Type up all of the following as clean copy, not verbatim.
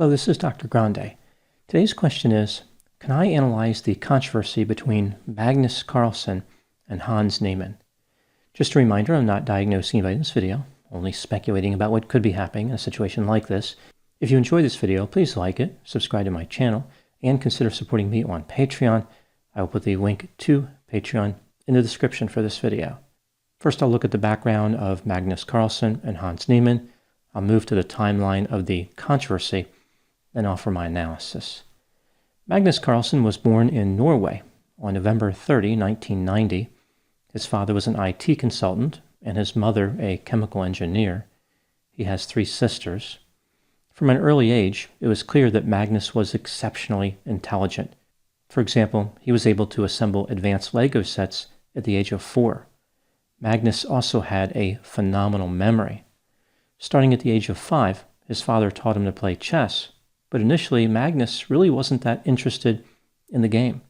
Hello, this is Dr. Grande. Today's question is, can I analyze the controversy between Magnus Carlsen and Hans Niemann? Just a reminder, I'm not diagnosing anybody in this video, only speculating about what could be happening in a situation like this. If you enjoy this video, please like it, subscribe to my channel, and consider supporting me on Patreon. I will put the link to Patreon in the description for this video. First, I'll look at the background of Magnus Carlsen and Hans Niemann. I'll move to the timeline of the controversy and offer my analysis. Magnus Carlsen was born in Norway on November 30, 1990. His father was an IT consultant and his mother a chemical engineer. He has 3 sisters. From an early age, it was clear that Magnus was exceptionally intelligent. For example, he was able to assemble advanced Lego sets at the age of 4. Magnus also had a phenomenal memory. Starting at the age of 5, his father taught him to play chess, but initially Magnus really wasn't that interested in the game.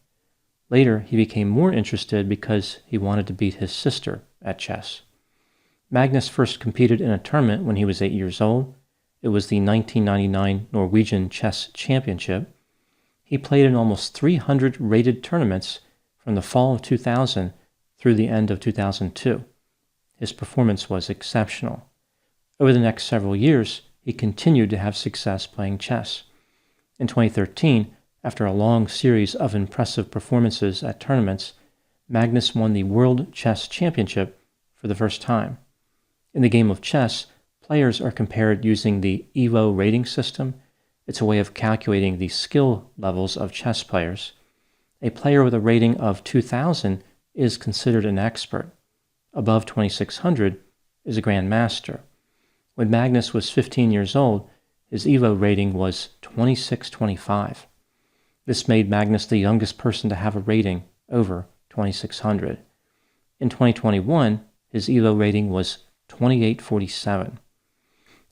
Later, he became more interested because he wanted to beat his sister at chess. Magnus first competed in a tournament when he was 8 years old. It was the 1999 Norwegian Chess Championship. He played in almost 300 rated tournaments from the fall of 2000 through the end of 2002. His performance was exceptional. Over the next several years, he continued to have success playing chess. In 2013, after a long series of impressive performances at tournaments, Magnus won the World Chess Championship for the first time. In the game of chess, players are compared using the EVO rating system. It's a way of calculating the skill levels of chess players. A player with a rating of 2000 is considered an expert. Above 2600 is a grandmaster. When Magnus was 15 years old, his EVO rating was 2625. This made Magnus the youngest person to have a rating over 2600. In 2021, his EVO rating was 2847.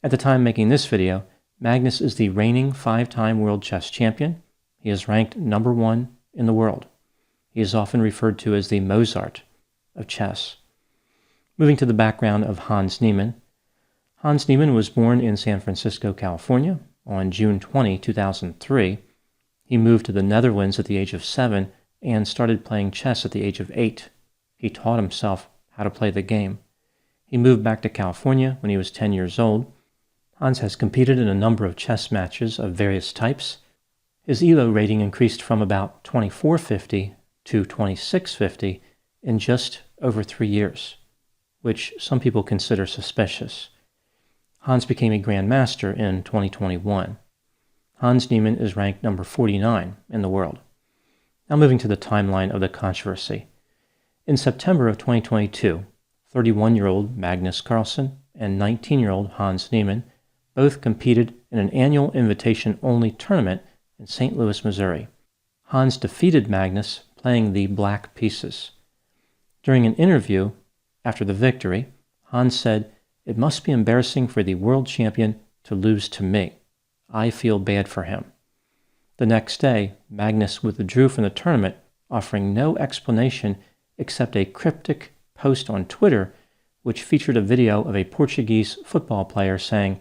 At the time making this video, Magnus is the reigning 5-time world chess champion. He is ranked number 1 in the world. He is often referred to as the Mozart of chess. Moving to the background of Hans Niemann. Hans Niemann was born in San Francisco, California on June 20, 2003. He moved to the Netherlands at the age of 7 and started playing chess at the age of 8. He taught himself how to play the game. He moved back to California when he was 10 years old. Hans has competed in a number of chess matches of various types. His ELO rating increased from about 2450 to 2650 in just over 3 years, which some people consider suspicious. Hans became a grandmaster in 2021. Hans Niemann is ranked number 49 in the world. Now moving to the timeline of the controversy. In September of 2022, 31-year-old Magnus Carlsen and 19-year-old Hans Niemann both competed in an annual invitation-only tournament in St. Louis, Missouri. Hans defeated Magnus playing the black pieces. During an interview after the victory, Hans said, "It must be embarrassing for the world champion to lose to me. I feel bad for him." The next day, Magnus withdrew from the tournament, offering no explanation except a cryptic post on Twitter, which featured a video of a Portuguese football player saying,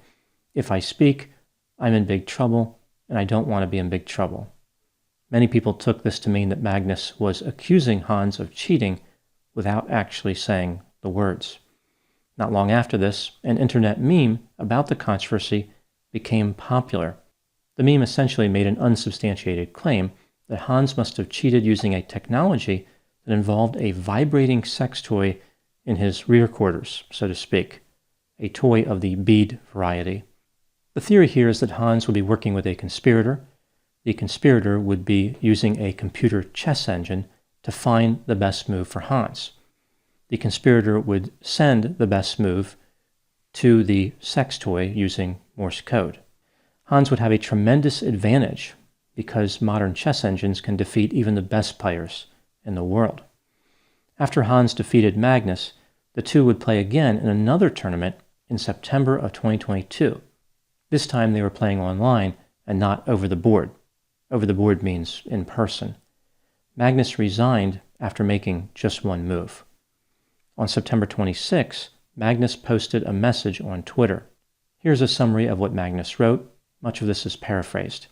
"If I speak, I'm in big trouble, and I don't want to be in big trouble." Many people took this to mean that Magnus was accusing Hans of cheating without actually saying the words. Not long after this, an internet meme about the controversy became popular. The meme essentially made an unsubstantiated claim that Hans must have cheated using a technology that involved a vibrating sex toy in his rear quarters, so to speak, a toy of the bead variety. The theory here is that Hans would be working with a conspirator. The conspirator would be using a computer chess engine to find the best move for Hans. The conspirator would send the best move to the sex toy using Morse code. Hans would have a tremendous advantage because modern chess engines can defeat even the best players in the world. After Hans defeated Magnus, the two would play again in another tournament in September of 2022. This time they were playing online and not over the board. Over the board means in person. Magnus resigned after making just one move. On September 26, Magnus posted a message on Twitter. Here's a summary of what Magnus wrote. Much of this is paraphrased.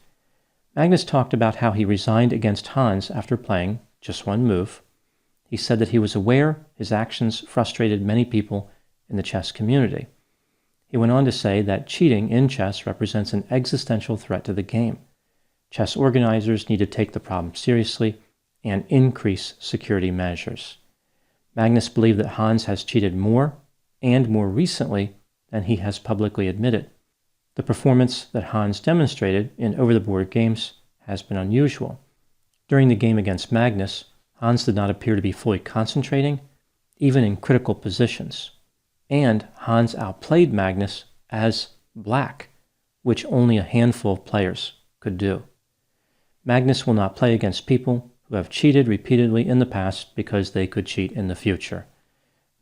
Magnus talked about how he resigned against Hans after playing just one move. He said that he was aware his actions frustrated many people in the chess community. He went on to say that cheating in chess represents an existential threat to the game. Chess organizers need to take the problem seriously and increase security measures. Magnus believed that Hans has cheated more and more recently than he has publicly admitted. The performance that Hans demonstrated in over-the-board games has been unusual. During the game against Magnus, Hans did not appear to be fully concentrating, even in critical positions. And Hans outplayed Magnus as black, which only a handful of players could do. Magnus will not play against people who have cheated repeatedly in the past because they could cheat in the future.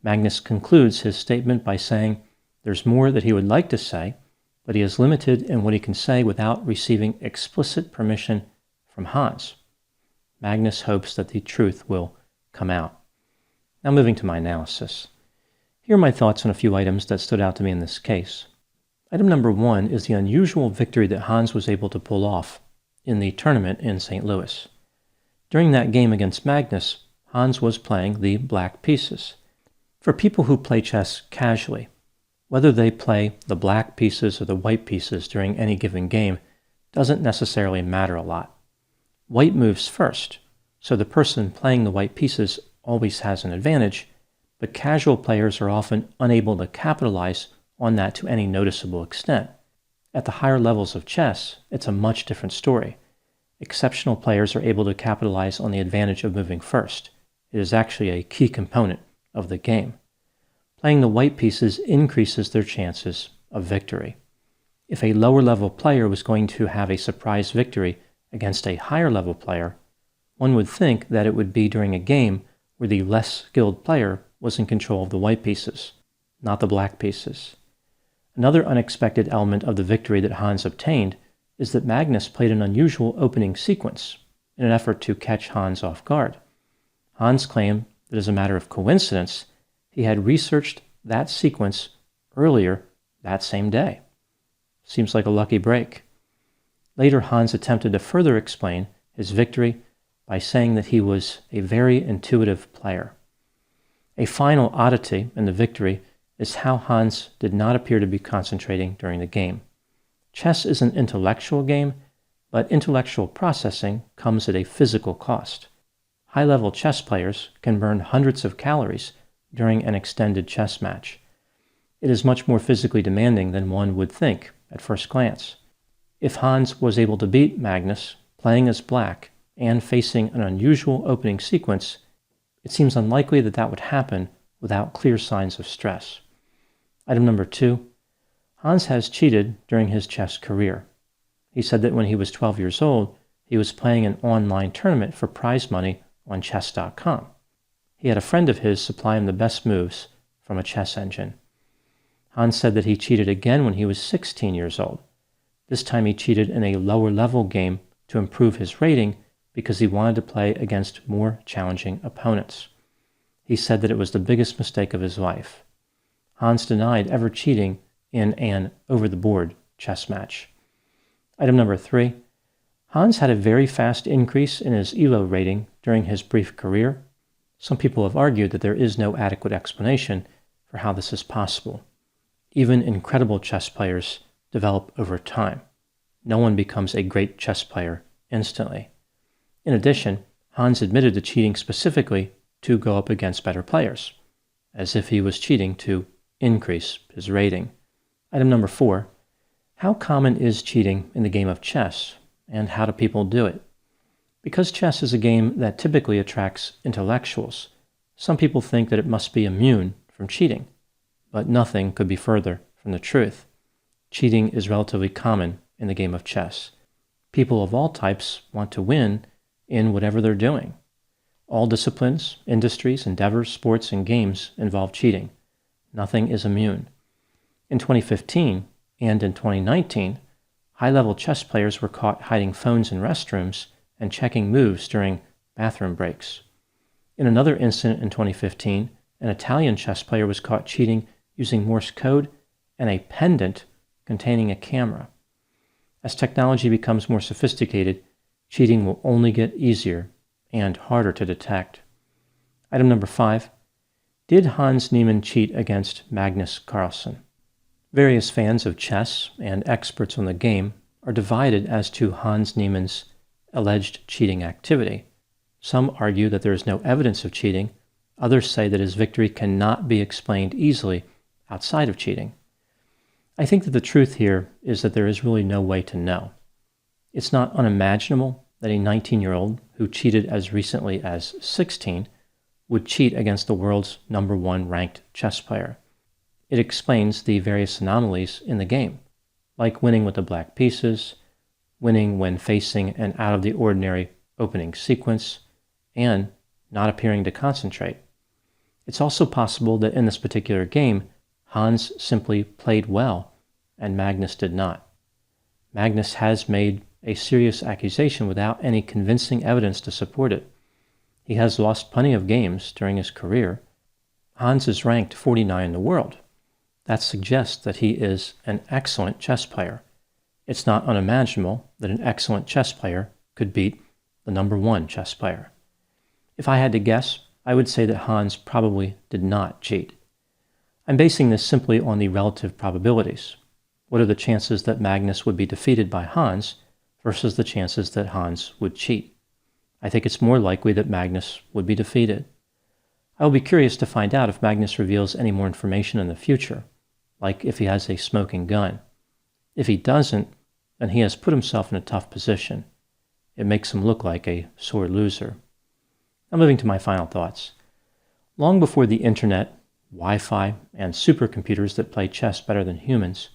Magnus concludes his statement by saying there's more that he would like to say, but he is limited in what he can say without receiving explicit permission from Hans. Magnus hopes that the truth will come out. Now moving to my analysis. Here are my thoughts on a few items that stood out to me in this case. Item number 1 is the unusual victory that Hans was able to pull off in the tournament in St. Louis. During that game against Magnus, Hans was playing the black pieces. For people who play chess casually, whether they play the black pieces or the white pieces during any given game doesn't necessarily matter a lot. White moves first, so the person playing the white pieces always has an advantage, but casual players are often unable to capitalize on that to any noticeable extent. At the higher levels of chess, it's a much different story. Exceptional players are able to capitalize on the advantage of moving first. It is actually a key component of the game. Playing the white pieces increases their chances of victory. If a lower-level player was going to have a surprise victory against a higher-level player, one would think that it would be during a game where the less skilled player was in control of the white pieces, not the black pieces. Another unexpected element of the victory that Hans obtained is that Magnus played an unusual opening sequence in an effort to catch Hans off guard. Hans claimed that as a matter of coincidence, he had researched that sequence earlier that same day. Seems like a lucky break. Later, Hans attempted to further explain his victory by saying that he was a very intuitive player. A final oddity in the victory is how Hans did not appear to be concentrating during the game. Chess is an intellectual game, but intellectual processing comes at a physical cost. High-level chess players can burn hundreds of calories during an extended chess match. It is much more physically demanding than one would think at first glance. If Hans was able to beat Magnus, playing as black, and facing an unusual opening sequence, it seems unlikely that that would happen without clear signs of stress. Item number 2, Hans has cheated during his chess career. He said that when he was 12 years old, he was playing an online tournament for prize money on chess.com. He had a friend of his supply him the best moves from a chess engine. Hans said that he cheated again when he was 16 years old. This time he cheated in a lower-level game to improve his rating because he wanted to play against more challenging opponents. He said that it was the biggest mistake of his life. Hans denied ever cheating in an over-the-board chess match. Item number 3, Hans had a very fast increase in his ELO rating during his brief career. Some people have argued that there is no adequate explanation for how this is possible. Even incredible chess players develop over time. No one becomes a great chess player instantly. In addition, Hans admitted to cheating specifically to go up against better players, as if he was cheating to increase his rating. Item number 4, how common is cheating in the game of chess, and how do people do it? Because chess is a game that typically attracts intellectuals, some people think that it must be immune from cheating, but nothing could be further from the truth. Cheating is relatively common in the game of chess. People of all types want to win in whatever they're doing. All disciplines, industries, endeavors, sports, and games involve cheating. Nothing is immune. In 2015 and in 2019, high-level chess players were caught hiding phones in restrooms and checking moves during bathroom breaks. In another incident in 2015, an Italian chess player was caught cheating using Morse code and a pendant containing a camera. As technology becomes more sophisticated, cheating will only get easier and harder to detect. Item number 5. Did Hans Niemann cheat against Magnus Carlsen? Various fans of chess and experts on the game are divided as to Hans Niemann's alleged cheating activity. Some argue that there is no evidence of cheating. Others say that his victory cannot be explained easily outside of cheating. I think that the truth here is that there is really no way to know. It's not unimaginable that a 19-year-old who cheated as recently as 16 would cheat against the world's #1 ranked chess player. It explains the various anomalies in the game, like winning with the black pieces, winning when facing an out-of-the-ordinary opening sequence, and not appearing to concentrate. It's also possible that in this particular game, Hans simply played well, and Magnus did not. Magnus has made a serious accusation without any convincing evidence to support it. He has lost plenty of games during his career. Hans is ranked 49 in the world. That suggests that he is an excellent chess player. It's not unimaginable that an excellent chess player could beat the #1 chess player. If I had to guess, I would say that Hans probably did not cheat. I'm basing this simply on the relative probabilities. What are the chances that Magnus would be defeated by Hans versus the chances that Hans would cheat? I think it's more likely that Magnus would be defeated. I will be curious to find out if Magnus reveals any more information in the future, like if he has a smoking gun. If he doesn't, then he has put himself in a tough position. It makes him look like a sore loser. Now moving to my final thoughts. Long before the internet, Wi-Fi, and supercomputers that play chess better than humans,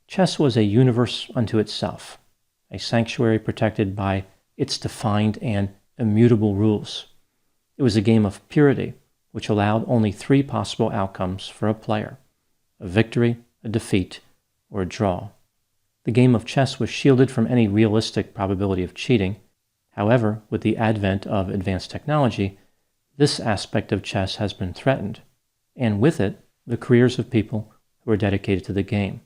chess was a universe unto itself, a sanctuary protected by its defined and immutable rules. It was a game of purity, which allowed only 3 possible outcomes for a player: a victory, a defeat, or a draw. The game of chess was shielded from any realistic probability of cheating. However, with the advent of advanced technology, this aspect of chess has been threatened, and with it, the careers of people who are dedicated to the game.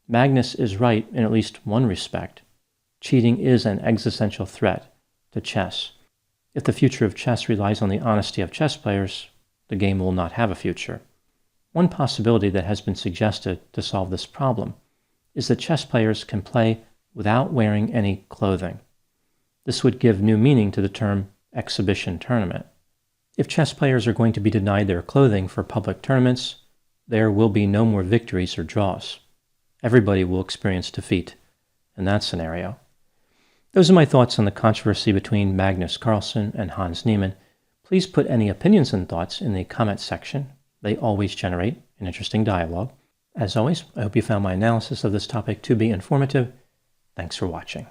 Magnus is right in at least one respect. Cheating is an existential threat to chess. If the future of chess relies on the honesty of chess players, the game will not have a future. One possibility that has been suggested to solve this problem is that chess players can play without wearing any clothing. This would give new meaning to the term exhibition tournament. If chess players are going to be denied their clothing for public tournaments, there will be no more victories or draws. Everybody will experience defeat in that scenario. Those are my thoughts on the controversy between Magnus Carlsen and Hans Niemann. Please put any opinions and thoughts in the comment section. They always generate an interesting dialogue. As always, I hope you found my analysis of this topic to be informative. Thanks for watching.